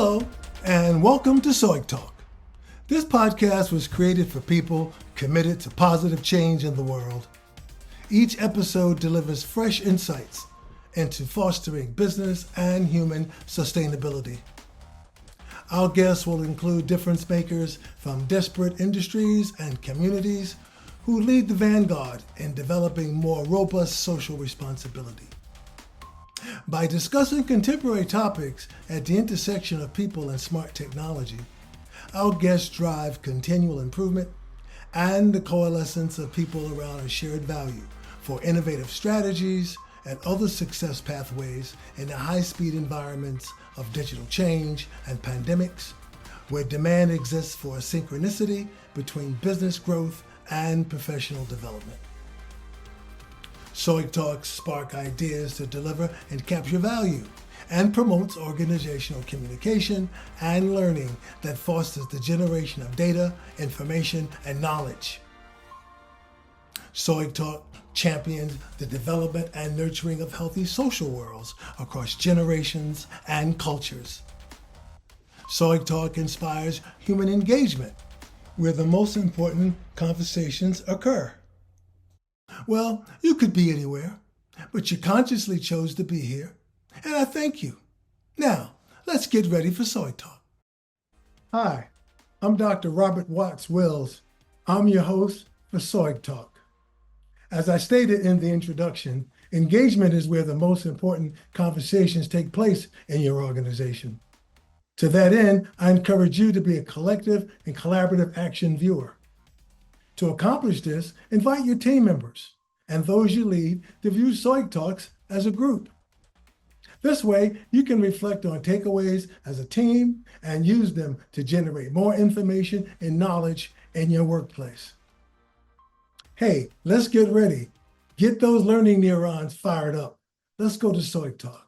Hello, and welcome to SOIG Talk. This podcast was created for people committed to positive change in the world. Each episode delivers fresh insights into fostering business and human sustainability. Our guests will include difference makers from disparate industries and communities who lead the vanguard in developing more robust social responsibility. By discussing contemporary topics at the intersection of people and smart technology, our guests drive continual improvement and the coalescence of people around a shared value for innovative strategies and other success pathways in the high-speed environments of digital change and pandemics, where demand exists for a synchronicity between business growth and professional development. SOIG Talks spark ideas to deliver and capture value and promotes organizational communication and learning that fosters the generation of data, information, and knowledge. SOIG Talk champions the development and nurturing of healthy social worlds across generations and cultures. SOIG Talk inspires human engagement, where the most important conversations occur. Well, you could be anywhere, but you consciously chose to be here, and I thank you. Now, let's get ready for SOIG Talk. Hi, I'm Dr. Robert Watts Wills. I'm your host for SOIG Talk. As I stated in the introduction, engagement is where the most important conversations take place in your organization. To that end, I encourage you to be a collective and collaborative action viewer. To accomplish this, invite your team members and those you lead to view SOIG Talks as a group. This way, you can reflect on takeaways as a team and use them to generate more information and knowledge in your workplace. Hey, let's get ready. Get those learning neurons fired up. Let's go to SOIG Talk.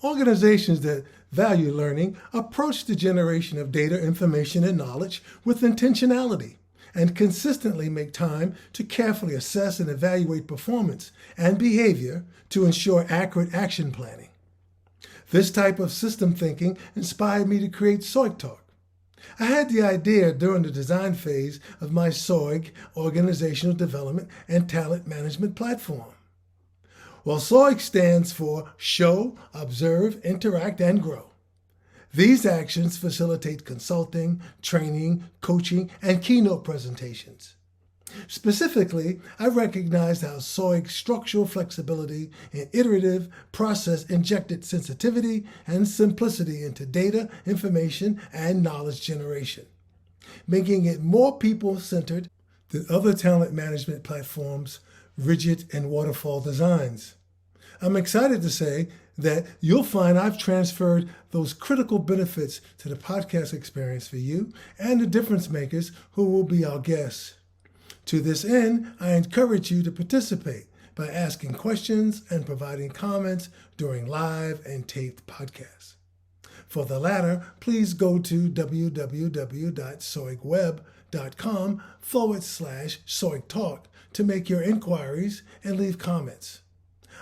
Organizations that value learning approach the generation of data, information, and knowledge with intentionality and consistently make time to carefully assess and evaluate performance and behavior to ensure accurate action planning. This type of system thinking inspired me to create SOIG Talk. I had the idea during the design phase of my SOIG organizational development and talent management platform. Well, SOIG stands for Show, Observe, Interact, and Grow. These actions facilitate consulting, training, coaching, and keynote presentations. Specifically, I recognized how SOIG's structural flexibility and iterative process injected sensitivity and simplicity into data, information, and knowledge generation, making it more people-centered than other talent management platforms' rigid and waterfall designs. I'm excited to say that you'll find I've transferred those critical benefits to the podcast experience for you and the difference makers who will be our guests. To this end, I encourage you to participate by asking questions and providing comments during live and taped podcasts. For the latter, please go to www.soigweb.com/SOIG Talk to make your inquiries and leave comments.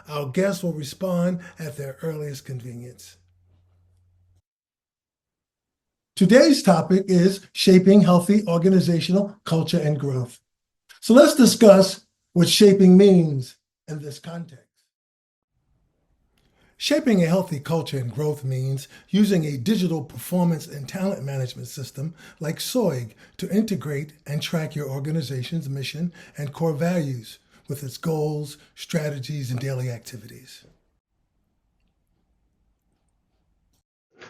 Our guests will respond at their earliest convenience. Today's topic is shaping healthy organizational culture and growth. So let's discuss what shaping means in this context. Shaping a healthy culture and growth means using a digital performance and talent management system like SOIG to integrate and track your organization's mission and core values with its goals, strategies, and daily activities.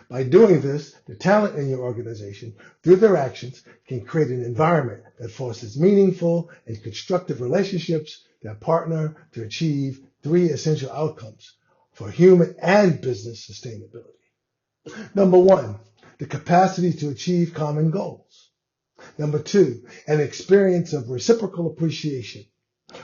By doing this, the talent in your organization, through their actions, can create an environment that fosters meaningful and constructive relationships that partner to achieve three essential outcomes for human and business sustainability. Number one, the capacity to achieve common goals. Number two, an experience of reciprocal appreciation,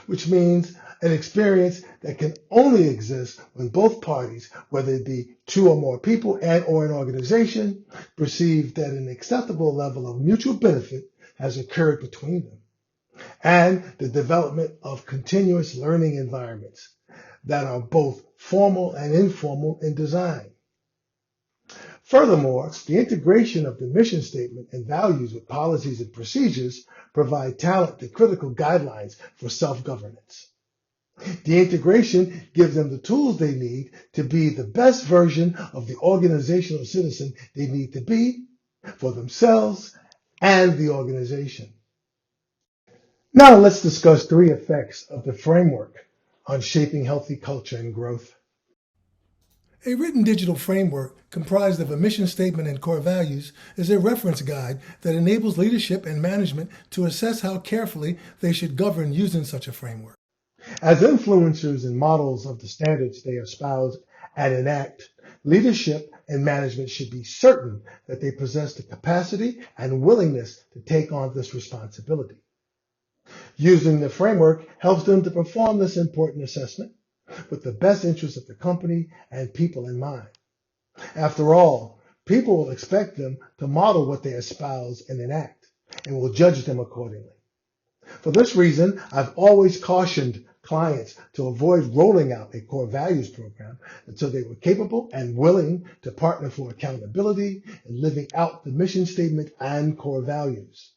which means an experience that can only exist when both parties, whether it be two or more people and or an organization, perceive that an acceptable level of mutual benefit has occurred between them. And the development of continuous learning environments that are both formal and informal in design. Furthermore, the integration of the mission statement and values with policies and procedures provide talent the critical guidelines for self-governance. The integration gives them the tools they need to be the best version of the organizational citizen they need to be for themselves and the organization. Now let's discuss 3 effects of the framework on shaping healthy culture and growth. A written digital framework comprised of a mission statement and core values is a reference guide that enables leadership and management to assess how carefully they should govern using such a framework. As influencers and models of the standards they espouse and enact, leadership and management should be certain that they possess the capacity and willingness to take on this responsibility. Using the framework helps them to perform this important assessment with the best interests of the company and people in mind. After all, people will expect them to model what they espouse and enact, and will judge them accordingly. For this reason, I've always cautioned clients to avoid rolling out a core values program until they were capable and willing to partner for accountability and living out the mission statement and core values.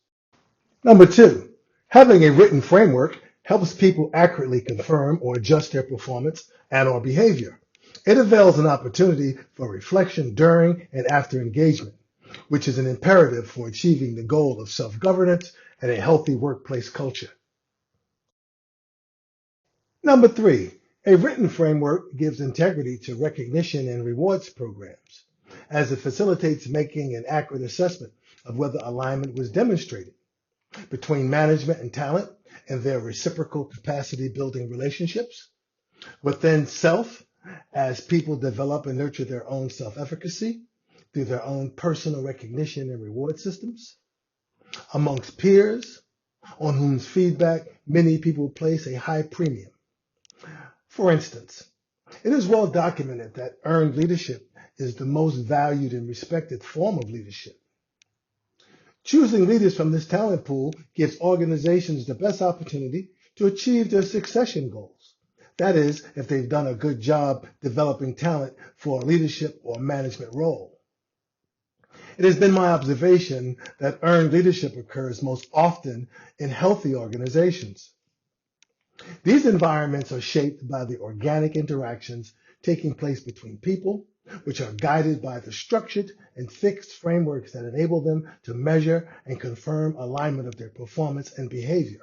Number 2, having a written framework helps people accurately confirm or adjust their performance and or behavior. It avails an opportunity for reflection during and after engagement, which is an imperative for achieving the goal of self-governance and a healthy workplace culture. Number 3, a written framework gives integrity to recognition and rewards programs, as it facilitates making an accurate assessment of whether alignment was demonstrated between management and talent and their reciprocal capacity building relationships, within self, as people develop and nurture their own self-efficacy through their own personal recognition and reward systems, amongst peers, on whose feedback many people place a high premium. For instance, it is well documented that earned leadership is the most valued and respected form of leadership. Choosing leaders from this talent pool gives organizations the best opportunity to achieve their succession goals. That is, if they've done a good job developing talent for a leadership or management role. It has been my observation that earned leadership occurs most often in healthy organizations. These environments are shaped by the organic interactions taking place between people, which are guided by the structured and fixed frameworks that enable them to measure and confirm alignment of their performance and behavior.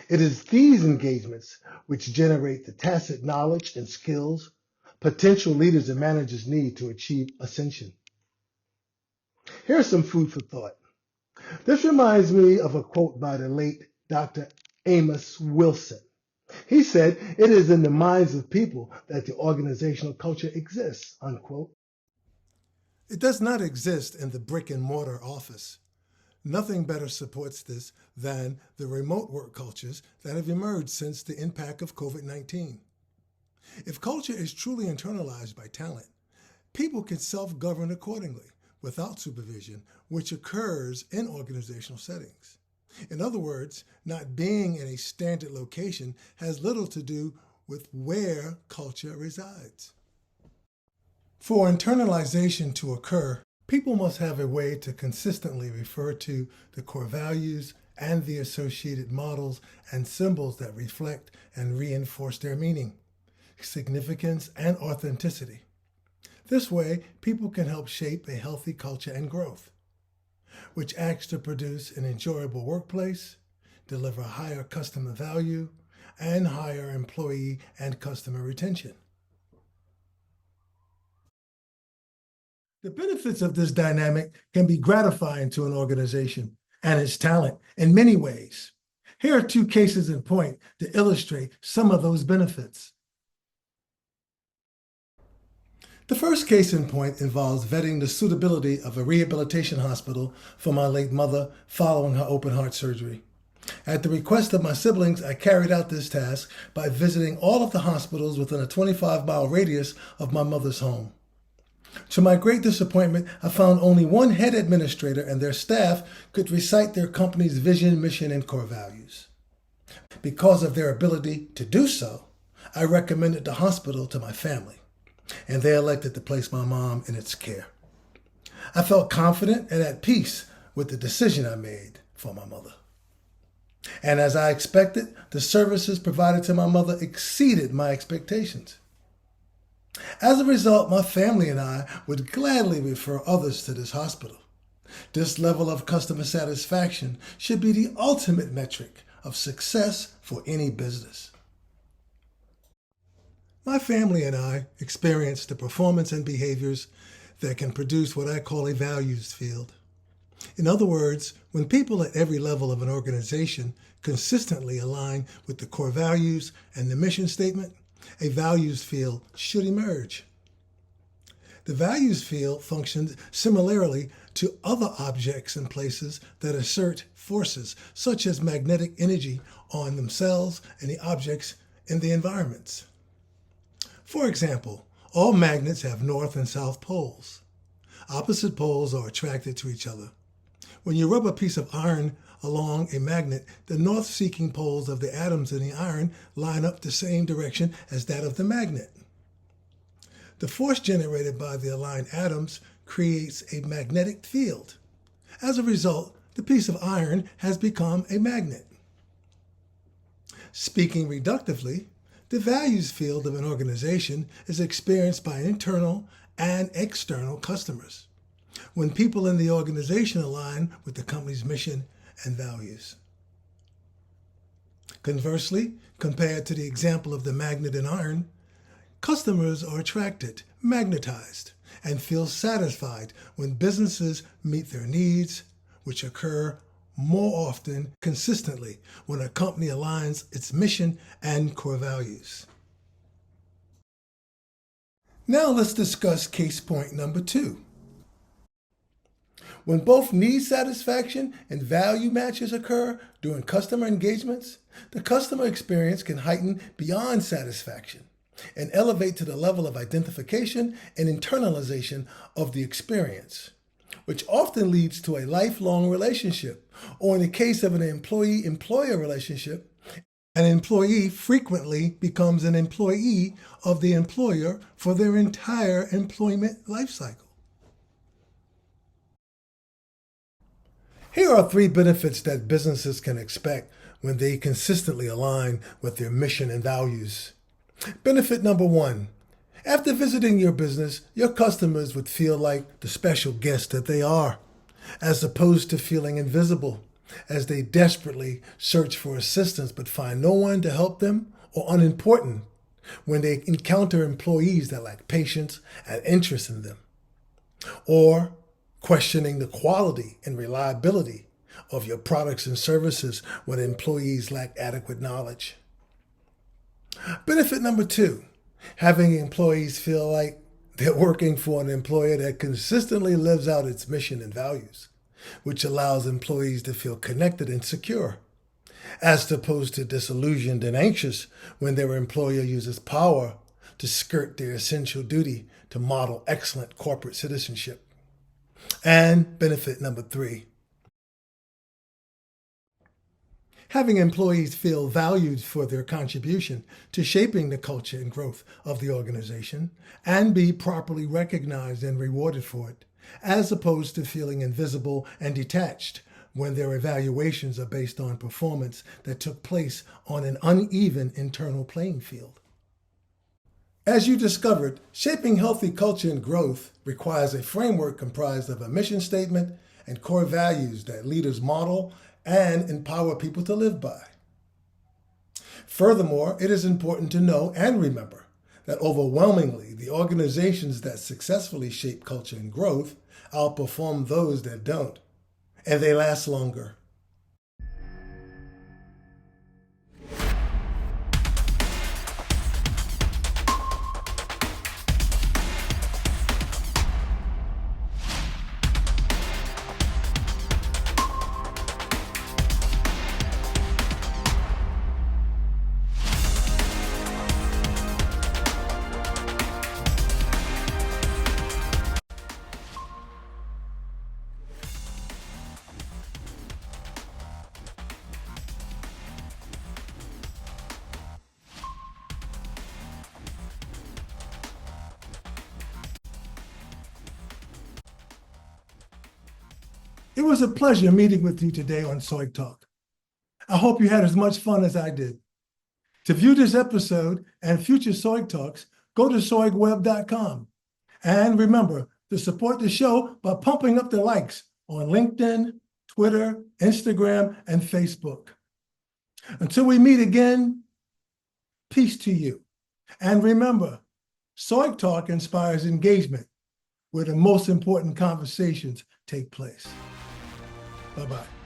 It is these engagements which generate the tacit knowledge and skills potential leaders and managers need to achieve ascension. Here's some food for thought. This reminds me of a quote by the late Dr. Amos Wilson. He said, "It is in the minds of people that the organizational culture exists," unquote. It does not exist in the brick and mortar office. Nothing better supports this than the remote work cultures that have emerged since the impact of COVID-19. If culture is truly internalized by talent, people can self-govern accordingly without supervision, which occurs in organizational settings. In other words, not being in a standard location has little to do with where culture resides. For internalization to occur, people must have a way to consistently refer to the core values and the associated models and symbols that reflect and reinforce their meaning, significance, and authenticity. This way, people can help shape a healthy culture and growth, which acts to produce an enjoyable workplace, deliver higher customer value, and higher employee and customer retention. The benefits of this dynamic can be gratifying to an organization and its talent in many ways. Here are 2 cases in point to illustrate some of those benefits. The first case in point involves vetting the suitability of a rehabilitation hospital for my late mother following her open heart surgery. At the request of my siblings, I carried out this task by visiting all of the hospitals within a 25-mile radius of my mother's home. To my great disappointment, I found only one head administrator and their staff could recite their company's vision, mission, and core values. Because of their ability to do so, I recommended the hospital to my family. and they elected to place my mom in its care. I felt confident and at peace with the decision I made for my mother. And as I expected, the services provided to my mother exceeded my expectations. As a result, my family and I would gladly refer others to this hospital. This level of customer satisfaction should be the ultimate metric of success for any business. My family and I experienced the performance and behaviors that can produce what I call a values field. In other words, when people at every level of an organization consistently align with the core values and the mission statement, a values field should emerge. The values field functions similarly to other objects and places that assert forces, such as magnetic energy on themselves and the objects in the environments. For example, all magnets have north and south poles. Opposite poles are attracted to each other. When you rub a piece of iron along a magnet, the north-seeking poles of the atoms in the iron line up the same direction as that of the magnet. The force generated by the aligned atoms creates a magnetic field. As a result, the piece of iron has become a magnet. Speaking reductively, the values field of an organization is experienced by internal and external customers when people in the organization align with the company's mission and values. Conversely, compared to the example of the magnet and iron, customers are attracted, magnetized, and feel satisfied when businesses meet their needs, which occur more often consistently when a company aligns its mission and core values. Now let's discuss case point number 2. When both need satisfaction and value matches occur during customer engagements, the customer experience can heighten beyond satisfaction and elevate to the level of identification and internalization of the experience, which often leads to a lifelong relationship, or in the case of an employee-employer relationship, an employee frequently becomes an employee of the employer for their entire employment life cycle. Here are 3 benefits that businesses can expect when they consistently align with their mission and values. Benefit number 1. After visiting your business, your customers would feel like the special guests that they are, as opposed to feeling invisible, as they desperately search for assistance but find no one to help them, or unimportant when they encounter employees that lack patience and interest in them, or questioning the quality and reliability of your products and services when employees lack adequate knowledge. Benefit number 2, having employees feel like they're working for an employer that consistently lives out its mission and values, which allows employees to feel connected and secure, as opposed to disillusioned and anxious when their employer uses power to skirt their essential duty to model excellent corporate citizenship. And benefit number 3, having employees feel valued for their contribution to shaping the culture and growth of the organization and be properly recognized and rewarded for it, as opposed to feeling invisible and detached when their evaluations are based on performance that took place on an uneven internal playing field. As you discovered, shaping healthy culture and growth requires a framework comprised of a mission statement and core values that leaders model and empower people to live by. Furthermore, it is important to know and remember that overwhelmingly, the organizations that successfully shape culture and growth outperform those that don't, and they last longer. It was a pleasure meeting with you today on SOIG Talk. I hope you had as much fun as I did. To view this episode and future SOIG Talks, go to soigweb.com. And remember to support the show by pumping up the likes on LinkedIn, Twitter, Instagram, and Facebook. Until we meet again, peace to you. And remember, SOIG Talk inspires engagement where the most important conversations take place. Bye-bye.